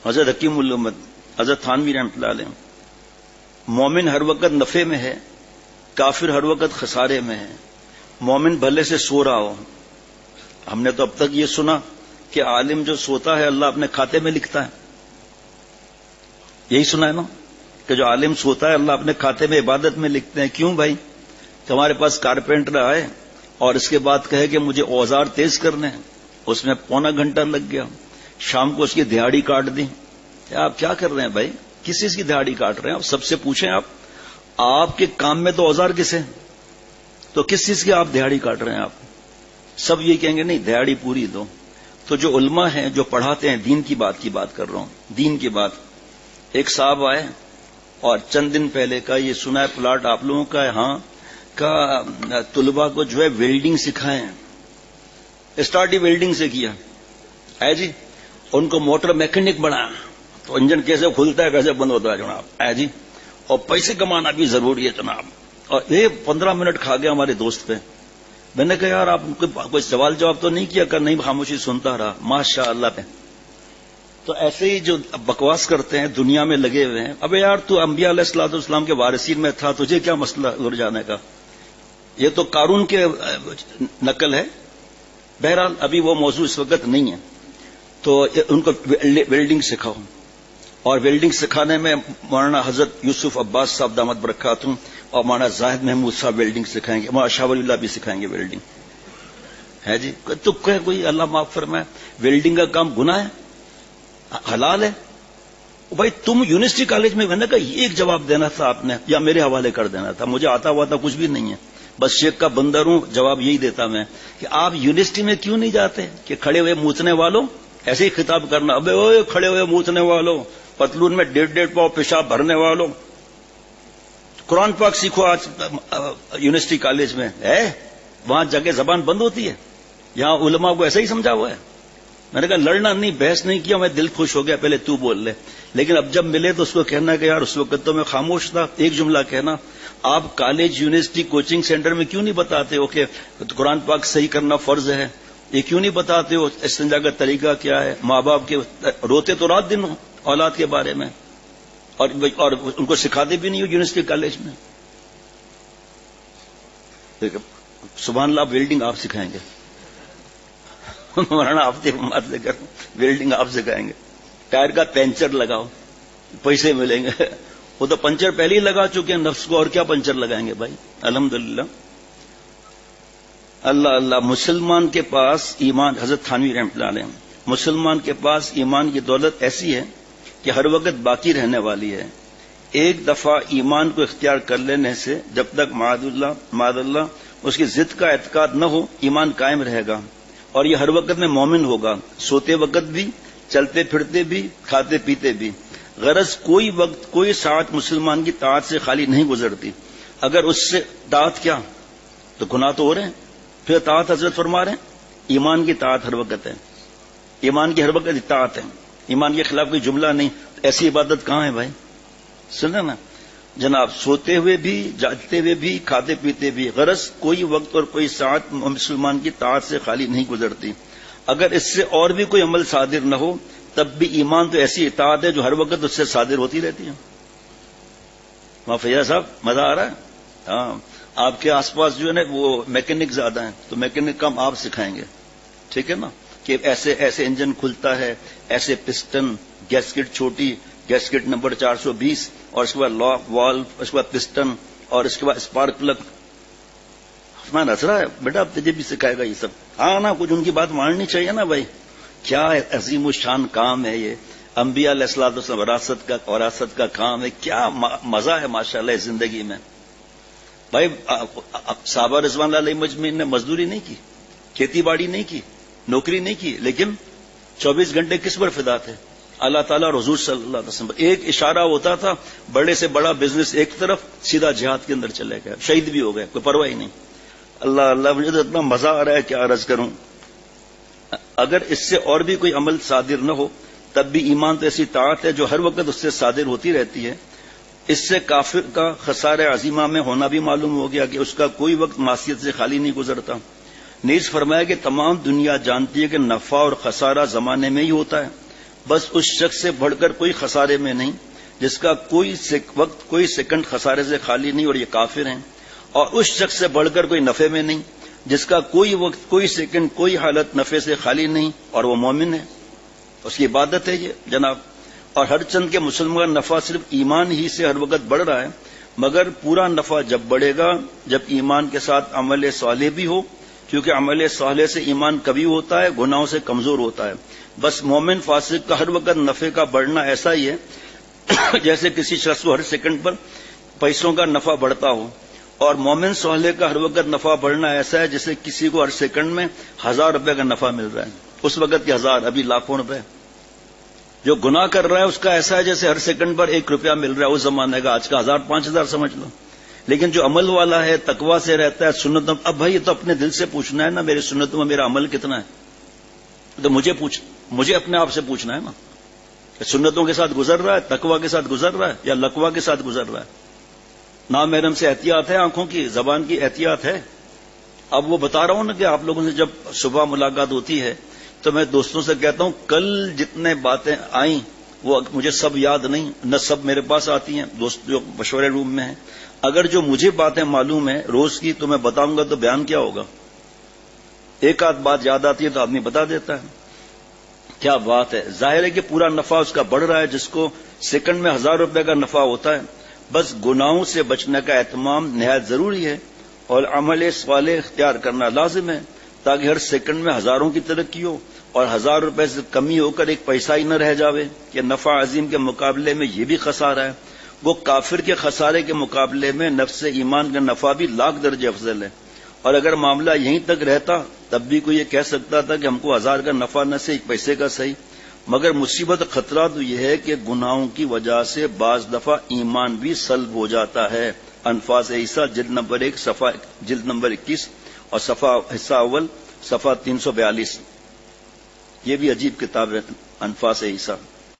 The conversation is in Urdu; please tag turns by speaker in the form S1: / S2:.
S1: حضرت حکیم الامت حضرت تھانوی رحمۃ اللہ علیہ، مومن ہر وقت نفع میں ہے، کافر ہر وقت خسارے میں ہے۔ مومن بھلے سے سو رہا ہو، ہم نے تو اب تک یہ سنا کہ عالم جو سوتا ہے اللہ اپنے کھاتے میں لکھتا ہے، یہی سنا ہے نا کہ جو عالم سوتا ہے اللہ اپنے کھاتے میں عبادت میں لکھتے ہیں۔ کیوں بھائی؟ کہ ہمارے پاس کارپینٹر آئے اور اس کے بعد کہے کہ مجھے اوزار تیز کرنے ہیں، اس میں پونا گھنٹہ لگ گیا، شام کو اس کی دہاڑی کاٹ دی۔ آپ کیا کر رہے ہیں بھائی؟ کس چیز کی دہاڑی کاٹ رہے ہیں؟ آپ سب سے پوچھیں، آپ کے کام میں تو اوزار کس ہیں؟ تو کس چیز کی آپ دہاڑی کاٹ رہے ہیں؟ آپ سب یہ کہیں گے نہیں دہاڑی پوری دو۔ تو جو علماء ہیں جو پڑھاتے ہیں دین کی بات کر رہا ہوں، دین کی بات۔ ایک صاحب آئے اور چند دن پہلے کا یہ سنا ہے پلاٹ آپ لوگوں کا یہاں کا طلباء کو جو ہے ویلڈنگ سکھائے ہیں، اسٹارٹ ہی ویلڈنگ سے کیا ہے جی، ان کو موٹر میکینک بنایا تو انجن کیسے کھلتا ہے کیسے بند ہوتا ہے جناب ہے جی، اور پیسے کمانا بھی ضروری ہے جناب۔ اور یہ 15 منٹ کھا گیا ہمارے دوست پہ۔ میں نے کہا یار آپ کوئی سوال جواب تو نہیں کیا؟ کر نہیں، خاموشی سنتا رہا، ماشاء اللہ پہ۔ تو ایسے ہی جو بکواس کرتے ہیں دنیا میں لگے ہوئے ہیں۔ ابے یار تو انبیاء علیہ الصلوۃ والسلام کے وارثین میں تھا، تجھے کیا مسئلہ ادھر جانے کا؟ یہ تو قارون کے نقل ہے۔ بہرحال ابھی وہ موضوع اس وقت نہیں ہے، تو ان کو ویلڈنگ سکھاؤ، اور ویلڈنگ سکھانے میں مولانا حضرت یوسف عباس صاحب دامت برکاتہم اور مولانا زاہد محمود صاحب ویلڈنگ سکھائیں گے، مولانا شاہ ولی اللہ بھی سکھائیں گے ویلڈنگ ہے جی۔ تو کہ کوئی اللہ معاف فرمائے، ویلڈنگ کا کام گناہ ہے حلال ہے؟ بھائی تم یونیورسٹی کالج میں، میں نے کہا ایک جواب دینا تھا آپ نے، یا میرے حوالے کر دینا تھا، مجھے آتا ہوا تھا کچھ بھی نہیں ہے، بس شیخ کا بندر ہوں، جواب یہی دیتا میں کہ آپ یونیورسٹی میں کیوں نہیں جاتے کہ کھڑے ہوئے موچنے والوں، ایسے ہی خطاب کرنا، ابے اوے کھڑے ہوئے موچنے والوں، پتلون میں 1.5 پاؤ پیشاب بھرنے والوں، قرآن پاک سیکھو۔ آج یونیورسٹی کالج میں ہے، وہاں جگہ زبان بند ہوتی ہے، یہاں علماء کو ایسا ہی سمجھا ہوا ہے۔ میں نے کہا لڑنا نہیں، بحث نہیں کیا، میں دل خوش ہو گیا، پہلے تو بول لے، لیکن اب جب ملے تو اس کو کہنا کہ یار اس وقت تو میں خاموش تھا۔ ایک جملہ کہنا، آپ کالج یونیورسٹی کوچنگ سینٹر میں کیوں نہیں بتاتے ہو کہ قرآن پاک صحیح کرنا فرض ہے؟ یہ کیوں نہیں بتاتے ہو استنجا کا طریقہ کیا ہے؟ ماں باپ کے روتے تو رات دن ہو اولاد کے بارے میں، اور ان کو سکھاتے بھی نہیں ہو یونیورسٹی کالج میں۔ سبحان اللہ، ویلڈنگ آپ سکھائیں گے؟ مولانا آپ بات لے کر ویلڈنگ آپ سکھائیں گے؟ ٹائر کا پنچر لگاؤ، پیسے ملیں گے۔ وہ تو پنچر پہلے ہی لگا چکے ہیں نفس کو، اور کیا پنچر لگائیں گے بھائی؟ الحمدللہ، اللہ اللہ۔ مسلمان کے پاس ایمان، حضرت تھانوی رحمۃ اللہ علیہ، مسلمان کے پاس ایمان کی دولت ایسی ہے کہ ہر وقت باقی رہنے والی ہے۔ ایک دفعہ ایمان کو اختیار کر لینے سے جب تک معاذ اللہ اس کی ضد کا اعتقاد نہ ہو، ایمان قائم رہے گا، اور یہ ہر وقت میں مومن ہوگا، سوتے وقت بھی، چلتے پھرتے بھی، کھاتے پیتے بھی۔ غرض کوئی وقت، کوئی ساعت مسلمان کی طاعت سے خالی نہیں گزرتی۔ اگر اس سے طاعت کیا تو گناہ تو ہو رہے ہیں، پھر طاعت حضرت فرما رہے ہیں ایمان کی طاعت ہر وقت ہے، ایمان کی ہر وقت اطاعت ہے، ایمان کے خلاف کوئی جملہ نہیں۔ ایسی عبادت کہاں ہے بھائی؟ سنیں نا جناب، سوتے ہوئے بھی، جاگتے ہوئے بھی، کھاتے پیتے بھی، غرض کوئی وقت اور کوئی ساعت مسلمان کی طاعت سے خالی نہیں گزرتی۔ اگر اس سے اور بھی کوئی عمل صادر نہ ہو تب بھی ایمان تو ایسی اطاعت ہے جو ہر وقت اس سے صادر ہوتی رہتی ہے۔ وہاں فیاض صاحب مزہ آ رہا ہے؟ ہاں، آپ کے آس پاس جو ہے نا وہ میکینک زیادہ ہیں، تو میکینک کام آپ سکھائیں گے، ٹھیک ہے نا؟ کہ ایسے ایسے انجن کھلتا ہے، ایسے پسٹن، گیسکٹ چھوٹی، گیسکٹ نمبر 420، اور اس کے بعد لاک والو، اس کے بعد پسٹن، اور اس کے بعد اسپارک پلگ۔ میں ہنس رہا ہے بیٹا، اب تجھے بھی سکھائے گا یہ سب۔ ہاں نا، کچھ ان کی بات ماننی چاہیے نا بھائی۔ کیا عظیم الشان کام ہے یہ، انبیاء علیہ الصلوۃ والسلام وراثت کا کام ہے، کیا مزہ ہے ماشاءاللہ اس زندگی میں۔ بھائی صحابہ رضوان اللہ علیہم اجمعین نے مزدوری نہیں کی، کھیتی باڑی نہیں کی، نوکری نہیں کی، لیکن 24 گھنٹے کس پر فدا تھے؟ اللہ تعالیٰ اور حضور صلی اللہ علیہ وسلم۔ ایک اشارہ ہوتا تھا، بڑے سے بڑا بزنس ایک طرف، سیدھا جہاد کے اندر چلے گئے، شہید بھی ہو گئے، کوئی پرواہ ہی نہیں۔ اللہ اللہ، مجھے تو اتنا مزہ آ رہا ہے کیا عرض کروں۔ اگر اس سے اور بھی کوئی عمل صادر نہ ہو تب بھی ایمان تو ایسی طاعت ہے جو ہر وقت اس سے صادر ہوتی رہتی ہے۔ اس سے کافر کا خسارہ عظیمہ میں ہونا بھی معلوم ہو گیا کہ اس کا کوئی وقت معصیت سے خالی نہیں گزرتا۔ نیز فرمایا کہ تمام دنیا جانتی ہے کہ نفع اور خسارہ زمانے میں ہی ہوتا ہے، بس اس شخص سے بڑھ کر کوئی خسارے میں نہیں جس کا کوئی وقت کوئی سیکنڈ خسارے سے خالی نہیں اور یہ کافر ہیں، اور اس شخص سے بڑھ کر کوئی نفع میں نہیں جس کا کوئی وقت کوئی سیکنڈ کوئی حالت نفع سے خالی نہیں اور وہ مومن ہے، اس کی عبادت ہے یہ جناب۔ اور ہر چند کے مسلمان نفع صرف ایمان ہی سے ہر وقت بڑھ رہا ہے، مگر پورا نفع جب بڑھے گا جب ایمان کے ساتھ عمل صالح بھی ہو، کیونکہ عمل صالح سے ایمان کبھی ہوتا ہے، گناہوں سے کمزور ہوتا ہے۔ بس مومن فاسق کا ہر وقت نفع کا بڑھنا ایسا ہی ہے جیسے کسی شخص کو ہر سیکنڈ پر پیسوں کا نفع بڑھتا ہو، اور مومن صالح کا ہر وقت نفع بڑھنا ایسا ہے جیسے کسی کو ہر سیکنڈ میں 1000 روپے کا نفع مل رہا ہے، اس وقت کے 1000 ابھی لاکھوں روپے۔ جو گناہ کر رہا ہے اس کا ایسا ہے جیسے ہر سیکنڈ پر 1 روپیہ مل رہا ہے، اس زمانے کا، آج کا 1000 5000 سمجھ لو۔ لیکن جو عمل والا ہے، تقوی سے رہتا ہے، سنتوں، اب بھائی یہ تو اپنے دل سے پوچھنا ہے نا، میری سنتوں میں میرا عمل کتنا ہے، تو مجھے اپنے آپ سے پوچھنا ہے نا کہ سنتوں کے ساتھ گزر رہا ہے، تقوی کے ساتھ گزر رہا ہے یا لقوہ کے ساتھ گزر رہا ہے۔ نامحرم سے احتیاط ہے، آنکھوں کی زبان کی احتیاط ہے۔ اب وہ بتا رہا ہوں نا کہ آپ لوگوں سے جب صبح ملاقات ہوتی ہے تو میں دوستوں سے کہتا ہوں کل جتنے باتیں آئیں وہ مجھے سب یاد نہیں، نہ سب میرے پاس آتی ہیں، دوست جو مشورے روم میں ہیں، اگر جو مجھے باتیں معلوم ہیں روز کی تو میں بتاؤں گا تو بیان کیا ہوگا؟ ایک آدھ بات یاد آتی ہے تو آدمی بتا دیتا ہے۔ کیا بات ہے، ظاہر ہے کہ پورا نفع اس کا بڑھ رہا ہے جس کو سیکنڈ میں 1000 روپے کا نفع ہوتا ہے۔ بس گناہوں سے بچنے کا اہتمام نہایت ضروری ہے اور عمل صالح اختیار کرنا لازم ہے تاکہ ہر سیکنڈ میں ہزاروں کی ترقی ہو اور 1000 روپے سے کمی ہو کر ایک پیسہ ہی نہ رہ جاوے کہ نفع عظیم کے مقابلے میں یہ بھی خسارہ ہے۔ وہ کافر کے خسارے کے مقابلے میں نفس ایمان کا نفع بھی لاکھ درجے افضل ہے، اور اگر معاملہ یہیں تک رہتا تب بھی کوئی یہ کہہ سکتا تھا کہ ہم کو 1000 کا نفع نہ سے 1 پیسے کا صحیح، مگر مصیبت خطرہ تو یہ ہے کہ گناہوں کی وجہ سے بعض دفعہ ایمان بھی سلب ہو جاتا ہے۔ انفاس عیسیٰ جلد نمبر 1 صفحہ جلد نمبر 21 اور صفحہ حصہ اول صفحہ 342، یہ بھی عجیب کتاب ہے انفاس عیسیٰ۔